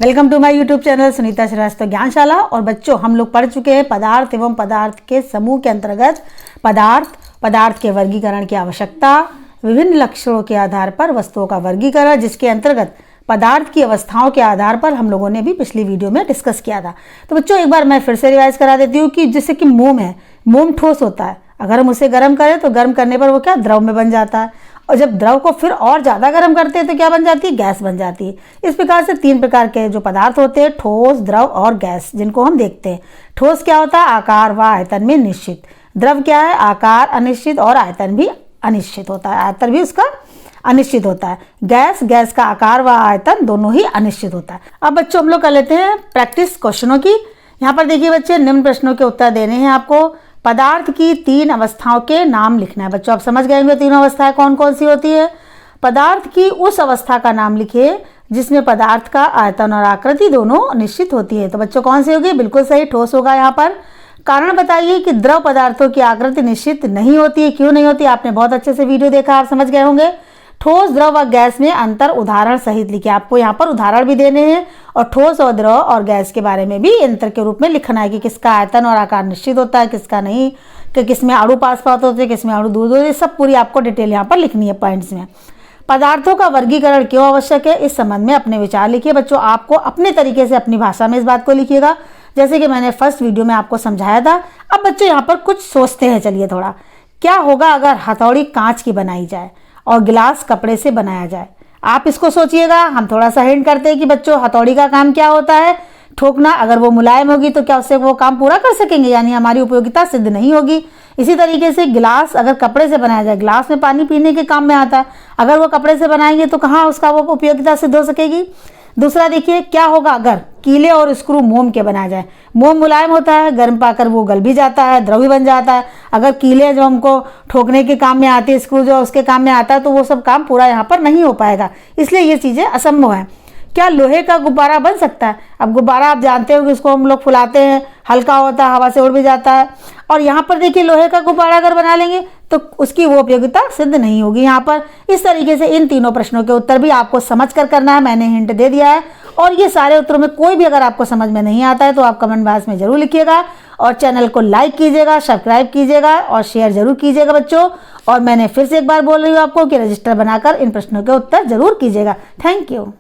Welcome to my YouTube channel Sunita Srivastava Gyanshala. और बच्चों, हम लोग पढ़ चुके हैं पदार्थ एवं पदार्थ के समूह के अंतर्गत पदार्थ के वर्गीकरण की आवश्यकता, विभिन्न लक्षणों के आधार पर वस्तुओं का वर्गीकरण, जिसके अंतर्गत पदार्थ की अवस्थाओं के आधार पर हम लोगों ने भी पिछली वीडियो में डिस्कस किया था। तो बच्चों, एक बार मैं फिर से रिवाइज करा देती हूँ कि जैसे कि मोम है, मोम ठोस होता है। अगर हम उसे गर्म करें तो गर्म करने पर वो क्या द्रव में बन जाता है, और जब द्रव को फिर और ज़्यादा गर्म करते हैं तो क्या बन जाती है, गैस बन जाती है। इस प्रकार से तीन प्रकार के जो पदार्थ होते हैं, ठोस, द्रव और गैस, जिनको हम देखते हैं। ठोस क्या होता है, आकार व आयतन में निश्चित। द्रव क्या है, आकार अनिश्चित और आयतन भी अनिश्चित होता है, आयतन भी उसका अनिश्चित होता है। गैस का आकार व आयतन दोनों ही अनिश्चित होता है। अब बच्चों, हम लोग कर लेते हैं प्रैक्टिस क्वेश्चनों की। यहाँ पर देखिए बच्चे, निम्न प्रश्नों के उत्तर देने हैं आपको। पदार्थ की तीन अवस्थाओं के नाम लिखना है। बच्चों, आप समझ गए होंगे तीनों अवस्थाएं कौन कौन सी होती है। पदार्थ की उस अवस्था का नाम लिखिए जिसमें पदार्थ का आयतन और आकृति दोनों निश्चित होती है। तो बच्चों, कौन सी होगी, बिल्कुल सही, ठोस होगा यहाँ पर। कारण बताइए कि द्रव पदार्थों की आकृति निश्चित नहीं होती है, क्यों नहीं होती। आपने बहुत अच्छे से वीडियो देखा, आप समझ गए होंगे। ठोस, द्रव व गैस में अंतर उदाहरण सहित लिखिए। आपको यहाँ पर उदाहरण भी देने हैं और ठोस और द्रव और गैस के बारे में भी अंतर के रूप में लिखना है कि किसका आयतन और आकार निश्चित होता है, किसका नहीं, कि किसमें अणु पास पास होते हैं, किसमें अणु दूर दूर, सब पूरी आपको डिटेल यहाँ पर लिखनी है पॉइंट्स में। पदार्थों का वर्गीकरण क्यों आवश्यक है, इस संबंध में अपने विचार लिखिए। बच्चों, आपको अपने तरीके से अपनी भाषा में इस बात को लिखिएगा, जैसे कि मैंने फर्स्ट वीडियो में आपको समझाया था। अब बच्चों, यहाँ पर कुछ सोचते हैं, चलिए थोड़ा। क्या होगा अगर हथौड़ी कांच की बनाई जाए और गिलास कपड़े से बनाया जाए। आप इसको सोचिएगा। हम थोड़ा सा हिंट करते हैं कि बच्चों, हथौड़ी का काम क्या होता है, ठोकना। अगर वो मुलायम होगी तो क्या उससे वो काम पूरा कर सकेंगे, यानी हमारी उपयोगिता सिद्ध नहीं होगी। इसी तरीके से गिलास अगर कपड़े से बनाया जाए, गिलास में पानी पीने के काम में आता है, अगर वो कपड़े से बनाएंगे तो कहाँ उसका वो उपयोगिता सिद्ध हो सकेगी। दूसरा देखिए, क्या होगा अगर कीले और स्क्रू मोम के बनाया जाए। मोम मुलायम होता है, गर्म पाकर वो गल भी जाता है, द्रव भी बन जाता है। अगर कीले जो हमको ठोकने के काम में आती है, स्क्रू जो उसके काम में आता है, तो वो सब काम पूरा यहाँ पर नहीं हो पाएगा, इसलिए ये चीज़ें असंभव है। क्या लोहे का गुब्बारा बन सकता है। अब गुब्बारा आप जानते हो कि इसको हम लोग फुलाते हैं, हल्का होता है, हवा से उड़ भी जाता है। और यहाँ पर देखिए, लोहे का गुब्बारा अगर बना लेंगे तो उसकी वो उपयोगिता सिद्ध नहीं होगी यहाँ पर। इस तरीके से इन तीनों प्रश्नों के उत्तर भी आपको समझ कर करना है, मैंने हिंट दे दिया है। और ये सारे उत्तरों में कोई भी अगर आपको समझ में नहीं आता है तो आप कमेंट बॉक्स में जरूर लिखिएगा, और चैनल को लाइक कीजिएगा, सब्सक्राइब कीजिएगा और शेयर जरूर कीजिएगा बच्चों। और मैंने फिर से एक बार बोल रही हूँ आपको कि रजिस्टर बनाकर इन प्रश्नों के उत्तर जरूर कीजिएगा। Thank you.